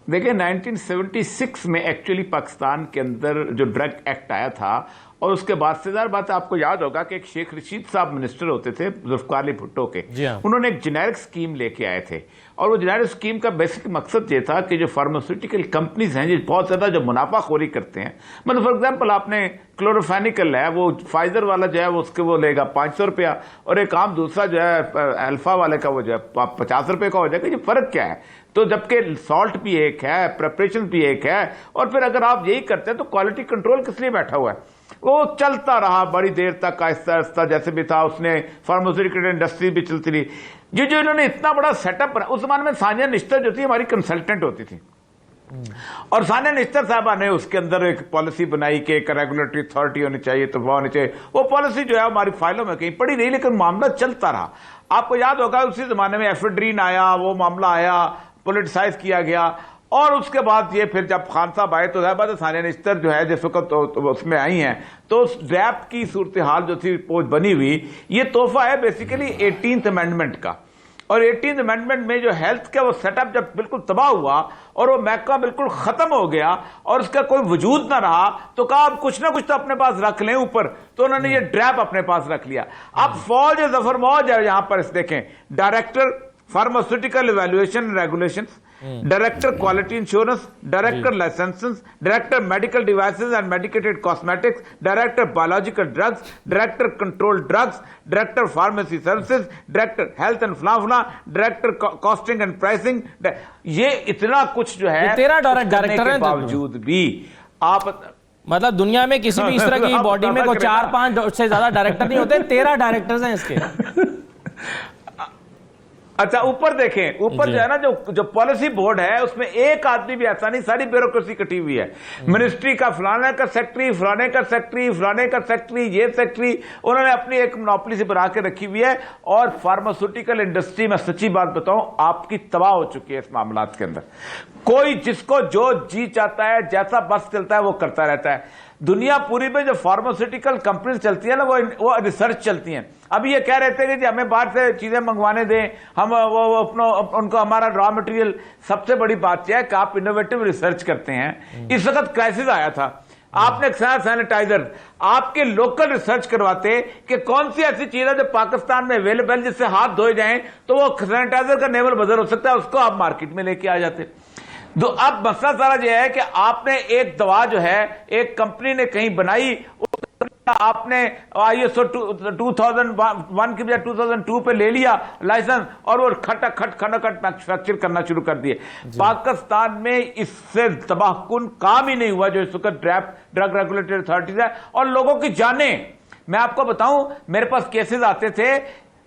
देखिए 1976 में एक्चुअली पाकिस्तान के अंदर जो ड्रग एक्ट आया था, और उसके बाद से बात आपको याद होगा कि एक शेख रशीद साहब मिनिस्टर होते थे जुल्फकार अली भुट्टो के, उन्होंने एक जेनेरिक स्कीम लेके आए थे। और वो जेनेरिक स्कीम का बेसिक मकसद ये था कि जो फार्मास्यूटिकल कंपनीज हैं जो बहुत ज्यादा जो मुनाफाखोरी करते हैं, मतलब फॉर एग्जांपल आपने क्लोरोफेनिकल है, वो फाइजर वाला जो है वो उसके वो लेगा 500 रुपया, और एक आम दूसरा जो है अल्फा वाले का वो जो है 50 रुपए का हो जाएगा। ये फर्क क्या है? तो जबकि सॉल्ट भी एक है, प्रिपरेशन भी एक है, और फिर अगर आप यही करते हैं तो क्वालिटी कंट्रोल किस लिए बैठा हुआ है? वो चलता रहा बड़ी देर तक, आहिस्ता आहिस्ता जैसे भी था, उसने फार्मास्यूटिकल इंडस्ट्री भी चलती रही। जो इन्होंने इतना बड़ा सेटअप बना, उस जमाने में सानिया निश्तर जो थी हमारी कंसल्टेंट होती थी, और सानिया निश्तर साहबा ने उसके अंदर एक पॉलिसी बनाई कि एक रेगुलेटरी अथॉरिटी होनी चाहिए, तो वो होनी चाहिए। वो पॉलिसी जो है हमारी फाइलों में कहीं पड़ी नहीं, लेकिन मामला चलता रहा। आपको याद होगा उसी जमाने में एफेड्रीन आया, वो मामला आया, पोलिटिसाइज किया गया, और उसके बाद ये फिर जब खान साहब आए तो बात सानिया निश्तर जो है जिस वक्त तो उसमें आई हैं, तो उस रैप की सूरत हाल जो थी पोज बनी हुई, ये तोहफा है बेसिकली 18th अमेंडमेंट का। और 18th अमेंडमेंट में जो हेल्थ का वो सेटअप जब बिल्कुल तबाह हुआ और वो महकमा बिल्कुल खत्म हो गया और उसका कोई वजूद ना रहा, तो कहा अब कुछ ना कुछ तो अपने पास रख लें ऊपर, तो उन्होंने ये ड्रैप अपने पास रख लिया। अब फौज जफर मौज है यहां पर, देखें, director pharmaceutical evaluation regulation, director quality insurance, director licences, director medical devices and medicated cosmetics, director biological drugs, director control drugs, director pharmacy services, director health and फलाफला, डायरेक्टर कॉस्टिंग एंड प्राइसिंग। ये इतना कुछ जो है 13 director के बावजूद भी आप, मतलब दुनिया में किसी भी इस तरह की बॉडी में कोई 4-5 से ज्यादा डायरेक्टर नहीं होते, 13 डायरेक्टर्स हैं इसके। अच्छा, ऊपर देखें, ऊपर जो है ना, जो पॉलिसी बोर्ड है उसमें एक आदमी भी ऐसा नहीं, सारी ब्यूरोक्रेसी कटी हुई है। मिनिस्ट्री का फलाने का सेक्रेटरी, फलाने का सेक्रेटरी, फलाने का सेक्रेटरी, ये सेक्रेटरी, उन्होंने अपनी एक मोनोपोली से बना के रखी हुई है। और फार्मास्यूटिकल इंडस्ट्री में सच्ची बात बताऊं, आपकी तबाह हो चुकी है इस मामला के अंदर। कोई जिसको जो जी चाहता है, जैसा बस चलता है वो करता रहता है। दुनिया पूरी में जो फार्मास्यूटिकल कंपनीज चलती है ना, वो रिसर्च चलती हैं। अभी ये कह रहे थे कि हमें बाहर से चीजें मंगवाने दें, हम उनको हमारा रॉ मटेरियल। सबसे बड़ी बात यह है कि आप इनोवेटिव रिसर्च करते हैं। इस वक्त क्राइसिस आया था, आपने सैनिटाइजर आपके लोकल रिसर्च करवाते कि कौन सी ऐसी चीज है जो पाकिस्तान में अवेलेबल, जिससे हाथ धोए जाएं तो वो सैनिटाइजर का नेवल बजर हो सकता है, उसको आप मार्केट में लेके आ जाते। तो अब मसला सारा यह है कि आपने एक दवा जो है एक कंपनी ने कहीं बनाई, आपने ISO 2001 की बजाय 2002 पे ले लिया लाइसेंस, और वो खटाखट मैन्युफैक्चर करना शुरू कर दिए। पाकिस्तान में इससे तबाहकुन काम ही नहीं हुआ जो इस वक्त ड्रग रेगुलेटरी अथॉरिटीज है। और लोगों की जाने, मैं आपको बताऊं, मेरे पास केसेस आते थे,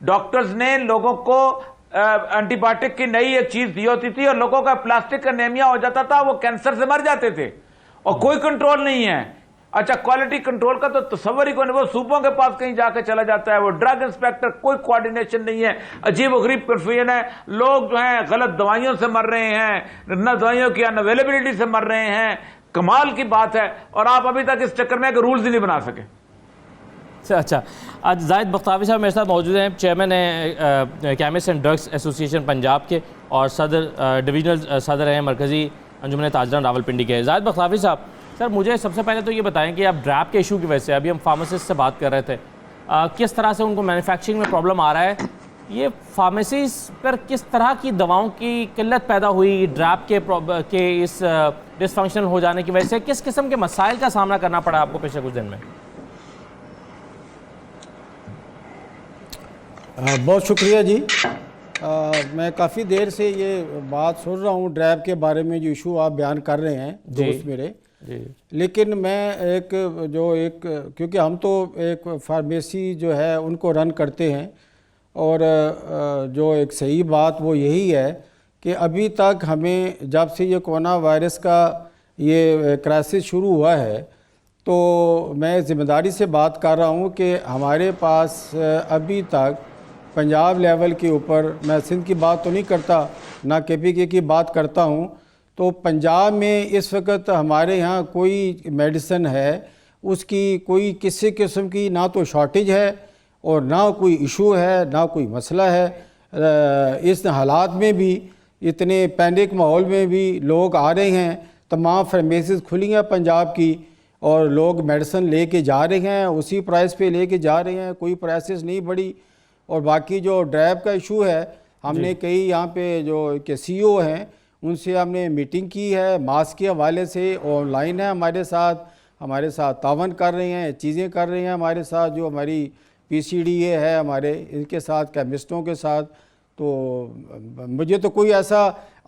डॉक्टर्स ने लोगों को एंटीबायोटिक की नई एक चीज दी होती थी और लोगों का प्लास्टिक का एनीमिया हो जाता था, वो कैंसर से मर जाते थे, और कोई कंट्रोल नहीं है। अच्छा, क्वालिटी कंट्रोल का तो तस्वर ही कोई नहीं, वो सूपों के पास कहीं जाकर चला जाता है, वो ड्रग इंस्पेक्टर, कोई कोऑर्डिनेशन नहीं है, अजीब व गरीब कंफ्यूजन है। लोग जो हैं गलत दवाइयों से मर रहे हैं, न दवाइयों की अनअवेलेबिलिटी से मर रहे हैं। कमाल की बात है, और आप अभी तक इस चक्कर में रूल्स ही नहीं बना सके। अच्छा, आज जाहिद बख्तावी साहब मेरे साथ मौजूद हैं, चेयरमैन है chemist and drugs association Punjab के, और सदर डिवीजनल सदर हैं मरकज़ी अंजुमन ताजरान रावलपिंडी के। जाहिद बख्तावी साहब, सर मुझे सबसे पहले तो ये बताएं कि आप ड्रैप के इशू की वजह से, अभी हम फार्मासिस्ट से बात कर रहे थे, किस तरह से उनको मैन्युफैक्चरिंग में प्रॉब्लम आ रहा है, ये फार्मेसीज पर किस तरह की दवाओं की किल्लत पैदा हुई ड्रैप के इस डिसफंक्शनल हो जाने की वजह से, किस किस्म के मसाइल का सामना करना पड़ा आपको पिछले कुछ दिन में? बहुत शुक्रिया जी। मैं काफ़ी देर से ये बात सुन रहा हूँ ड्रैप के बारे में, जो इशू आप बयान कर रहे हैं दोस्त मेरे जी। लेकिन मैं क्योंकि हम तो एक फार्मेसी जो है उनको रन करते हैं, और जो एक सही बात वो यही है कि अभी तक हमें, जब से ये कोरोना वायरस का ये क्राइसिस शुरू हुआ है, तो मैं ज़िम्मेदारी से बात कर रहा हूँ कि हमारे पास अभी तक पंजाब लेवल के ऊपर, मैं सिंध की बात तो नहीं करता, ना KPK की बात करता हूँ, तो पंजाब में इस वक्त हमारे यहाँ कोई मेडिसिन है उसकी कोई किसी किस्म की ना तो शॉर्टेज है और ना कोई इशू है, ना कोई मसला है। इस हालात में भी इतने पैनिक माहौल में भी लोग आ रहे हैं, तमाम फार्मेसीज खुली हैं पंजाब की और लोग मेडिसिन लेके जा रहे हैं, उसी प्राइस पे लेके जा रहे हैं, कोई प्राइसेस नहीं बढ़ी। और बाकी जो ड्रैब का इशू है, हमने कई यहाँ पे जो के CEO हैं उनसे हमने मीटिंग की है, मास्क के हवाले से ऑनलाइन है, हमारे साथ तावन कर रहे हैं, चीज़ें कर रहे हैं हमारे साथ, जो हमारी PCDA है हमारे, इनके साथ केमिस्टों के साथ। तो मुझे तो कोई ऐसा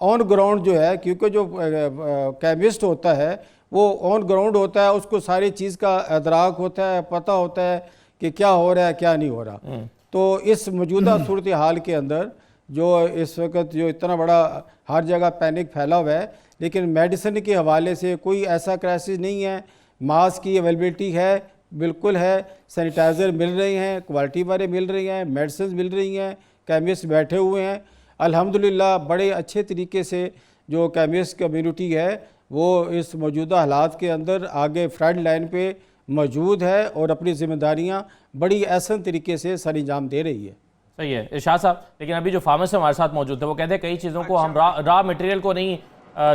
ऑन ग्राउंड जो है, क्योंकि जो केमिस्ट होता है वो ऑन ग्राउंड होता है, उसको सारी चीज़ का अदराक होता है, पता होता है कि क्या हो रहा है क्या नहीं हो रहा। तो इस मौजूदा सूरत हाल के अंदर जो इस वक्त जो इतना बड़ा हर जगह पैनिक फैला हुआ है, लेकिन मेडिसिन के हवाले से कोई ऐसा क्राइसिस नहीं है। मास्क की अवेलेबिलिटी है, बिल्कुल है, सैनिटाइज़र मिल रहे हैं, क्वालिटी वाले मिल रही हैं, मेडिसिन मिल रही हैं, केमिस्ट बैठे हुए हैं। अल्हम्दुलिल्लाह बड़े अच्छे तरीके से जो केमिस्ट कम्युनिटी है वो इस मौजूदा हालात के अंदर आगे फ्रंट लाइन पे मौजूद है और अपनी जिम्मेदारियां बड़ी आसान तरीके से सर अंजाम दे रही है। सही है इरशाद साहब, लेकिन अभी जो फार्मर्स हमारे साथ मौजूद थे वो कहते हैं कई चीज़ों को हम रॉ मटेरियल को नहीं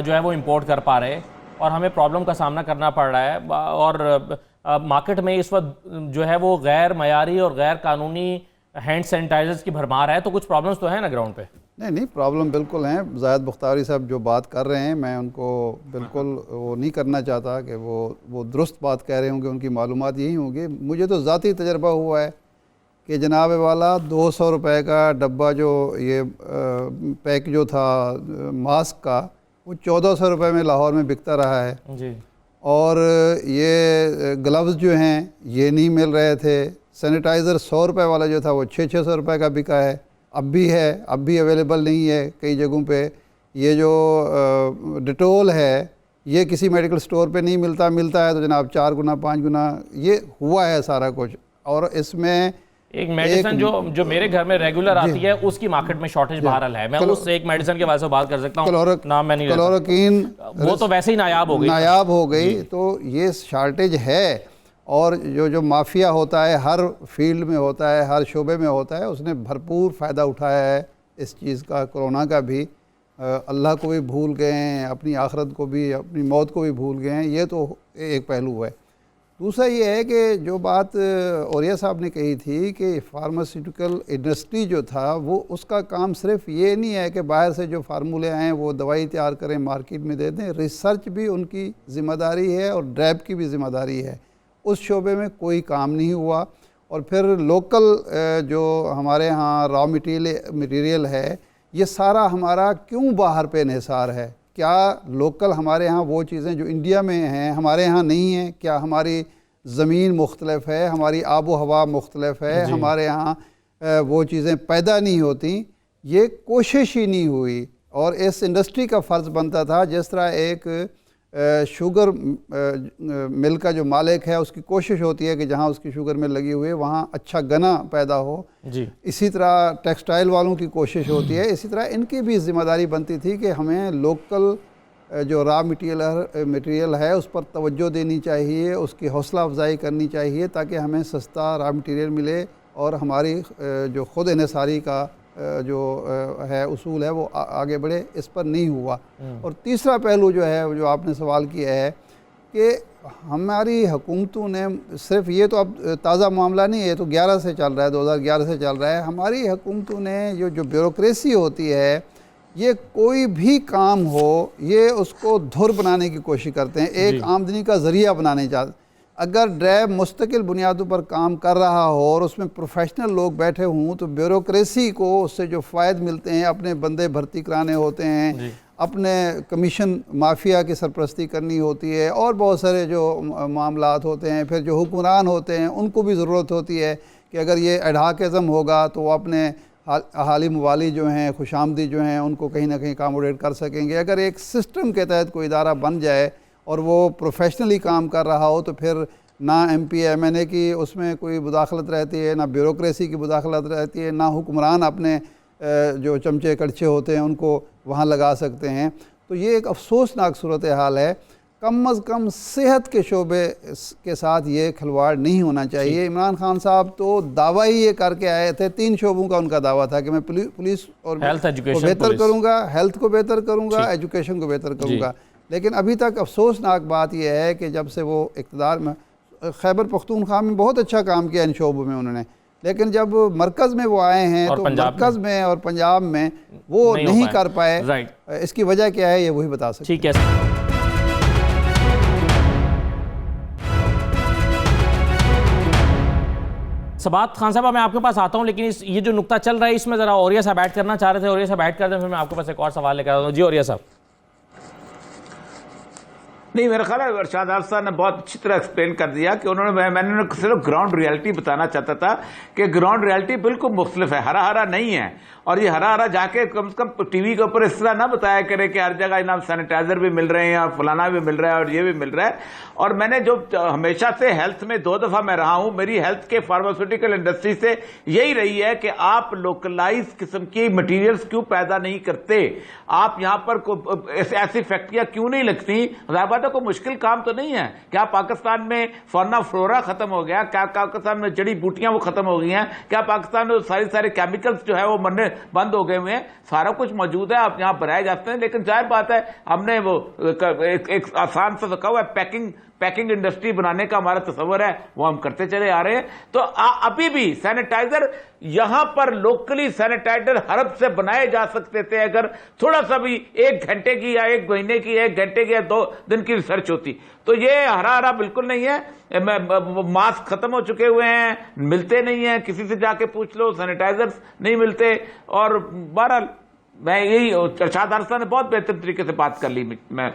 जो है वो इम्पोर्ट कर पा रहे और हमें प्रॉब्लम का सामना करना पड़ रहा है, और मार्केट में इस वक्त जो है वो गैर मयारी और गैर कानूनी हैंड सैनिटाइजर्स की भरमार है। तो कुछ प्रॉब्लम्स तो है ना ग्राउंड पे? नहीं, प्रॉब्लम बिल्कुल हैं। जायद बुख्तारी साहब जो बात कर रहे हैं, मैं उनको बिल्कुल वो नहीं करना चाहता कि वो दुरुस्त बात कह रहे होंगे, उनकी मालूमात यही होंगी। मुझे तो ज़ाती तजर्बा हुआ है कि जनाब वाला 200 रुपए का डब्बा जो ये पैक जो था मास्क का, वो 1400 रुपये में लाहौर में बिकता रहा है जी। और ये ग्लव्स जो हैं ये नहीं मिल रहे थे। सैनिटाइज़र 100 रुपये वाला जो था वो 600 रुपये का बिका है, अब भी है, अब भी अवेलेबल नहीं है कई जगहों पे। ये जो डिटोल है ये किसी मेडिकल स्टोर पे नहीं मिलता है तो जनाब 4 गुना 5 गुना ये हुआ है सारा कुछ। और इसमें एक मेडिसिन जो मेरे घर में रेगुलर आती है उसकी मार्केट में शॉर्टेज बहरहाल है। मैं उस एक मेडिसिन के बारे में बात कर सकता हूँ, नाम मैं नहीं लेता। क्लोरोक्वीन वो तो वैसे ही नायाब हो गई। तो ये शॉर्टेज है। और जो माफिया होता है हर फील्ड में होता है, हर शोबे में होता है, उसने भरपूर फ़ायदा उठाया है इस चीज़ का, कोरोना का भी। अल्लाह को भी भूल गए हैं, अपनी आखरत को भी, अपनी मौत को भी भूल गए हैं। ये तो एक पहलू है। दूसरा ये है कि जो बात औरिया साहब ने कही थी कि फार्मास्यूटिकल इंडस्ट्री जो था वो उसका काम सिर्फ ये नहीं है कि बाहर से जो फार्मूले आएँ वो दवाई तैयार करें मार्केट में दे दें। रिसर्च भी उनकी ज़िम्मेदारी है और ड्रैब की भी ज़िम्मेदारी है। उस शोबे में कोई काम नहीं हुआ। और फिर लोकल जो हमारे यहाँ रॉ मटेरियल है ये सारा हमारा क्यों बाहर पे इन्हिसार है? क्या लोकल हमारे यहाँ वो चीज़ें जो इंडिया में हैं हमारे यहाँ नहीं हैं? क्या हमारी ज़मीन मुख्तलिफ है, हमारी आबो हवा मुख्तलिफ है, हमारे यहाँ वो चीज़ें पैदा नहीं होती? ये कोशिश ही नहीं हुई। और इस इंडस्ट्री का फ़र्ज़ बनता था, जिस तरह एक शुगर मिल का जो मालिक है उसकी कोशिश होती है कि जहाँ उसकी शुगर मिल लगी हुई है वहाँ अच्छा गना पैदा हो जी। इसी तरह टेक्सटाइल वालों की कोशिश होती है। इसी तरह इनकी भी जिम्मेदारी बनती थी कि हमें लोकल जो रॉ मटेरियल है उस पर तवज्जो देनी चाहिए, उसकी हौसला अफजाई करनी चाहिए ताकि हमें सस्ता रॉ मटेरियल मिले और हमारी जो ख़ुद इन्हिसारी का जो है उसूल है वो आगे बढ़े। इस पर नहीं हुआ। और तीसरा पहलू जो है जो आपने सवाल किया है कि हमारी हुकूमतों ने सिर्फ, ये तो अब ताज़ा मामला नहीं है, ये तो 11 से चल रहा है, 2011 से चल रहा है। हमारी हुकूमतों ने जो ब्यूरोक्रेसी होती है ये कोई भी काम हो ये उसको धुर बनाने की कोशिश करते हैं, एक आमदनी का ज़रिया बनाने चाहते। अगर ड्रैब मुस्तकिल बुनियादों पर काम कर रहा हो और उसमें प्रोफेशनल लोग बैठे हों तो ब्यूरोक्रेसी को उससे जो फ़ायदे मिलते हैं, अपने बंदे भर्ती कराने होते हैं, अपने कमीशन माफिया की सरपरस्ती करनी होती है और बहुत सारे जो मामलात होते हैं, फिर जो हुक्मरान होते हैं उनको भी ज़रूरत होती है कि अगर ये एडहाकिज़म होगा तो वो अपने अहाली मवाली जो हैं, खुशामदी जो हैं, उनको कहीं ना कहीं अकामोडेट कर सकेंगे। अगर एक सिस्टम के तहत कोई इदारा बन जाए और वो प्रोफेशनली काम कर रहा हो तो फिर ना MP MNA की उसमें कोई मुदाखलत रहती है, ना ब्यूरोक्रेसी की मुदाखलत रहती है, ना हुक्मरान अपने जो चमचे कड़छे होते हैं उनको वहाँ लगा सकते हैं। तो ये एक अफसोसनाक सूरत हाल है। कम अज़ कम सेहत के शोबे के साथ ये खिलवाड़ नहीं होना चाहिए। इमरान खान साहब तो दावा ही ये करके आए थे, 3 शोबों का उनका दावा था कि मैं पुलिस और हेल्थ को बेहतर करूँगा, हेल्थ को बेहतर करूँगा, एजुकेशन को बेहतर करूँगा। लेकिन अभी तक अफसोसनाक बात यह है कि जब से वो इक़्तिदार में, खैबर पख्तूनख्वा में बहुत अच्छा काम किया इन शोबों में उन्होंने, लेकिन जब मरकज़ में वो आए हैं तो मरकज़ में और पंजाब में वो नहीं कर पाए। इसकी वजह क्या है ये वही बता सकते। ठीक है। सबात खान साहब, मैं आपके पास आता हूं, लेकिन ये जो नुक्ता चल रहा है इसमें ज़रा औरिया साहब ऐड करना चाह रहे थे। औरिया साहब ऐड कर दें, फिर मैं आपके पास एक और सवाल लेकर आता हूँ। जी औरिया साहब। नहीं, मेरा ख्याल है अरशाद साहब ने बहुत अच्छी तरह एक्सप्लेन कर दिया कि मैंने सिर्फ ग्राउंड रियलिटी बताना चाहता था कि ग्राउंड रियलिटी बिल्कुल मुख्तलिफ है, हरा हरा नहीं है। और ये हरा हरा जाके कम से कम टीवी के ऊपर इस तरह ना बताया करे कि हर जगह इनाम सैनिटाइजर भी मिल रहे हैं और फलाना भी मिल रहा है और ये भी मिल रहा है। और मैंने जो हमेशा से हेल्थ में 2 दफा मैं रहा हूं, मेरी हेल्थ के फार्मास्यूटिकल इंडस्ट्री से यही रही है कि आप लोकलाइज किस्म की मटीरियल्स क्यों पैदा नहीं करते, आप यहां पर ऐसी फैक्ट्रियां क्यों नहीं लगती। ज़ाहिर कोई मुश्किल काम तो नहीं है। क्या पाकिस्तान में फौना फ्लोरा खत्म हो गया? क्या पाकिस्तान में जड़ी बूटियां वो खत्म हो गई हैं? क्या पाकिस्तान में सारे केमिकल्स जो है वो मरने बंद हो गए हुए हैं? सारा कुछ मौजूद है, आप यहां बनाए जाते हैं। लेकिन जाहिर बात है हमने वो एक आसान सा रखा हुआ है, पैकिंग इंडस्ट्री बनाने का हमारा तस्वर है, वो हम करते चले आ रहे हैं। तो अभी भी सैनिटाइजर यहां पर लोकली सैनिटाइजर हर्ब से बनाए जा सकते थे अगर थोड़ा सा भी 1 घंटे की या 1 महीने की, 1 घंटे की या 2 दिन की रिसर्च होती। तो ये हरा हरा बिल्कुल नहीं है। मास्क खत्म हो चुके हुए हैं, मिलते नहीं है, किसी से जाके पूछ लो, सैनिटाइजर्स नहीं मिलते। और बहरहाल मैं यही अरशाद ने बहुत बेहतर तरीके से बात कर ली। मैं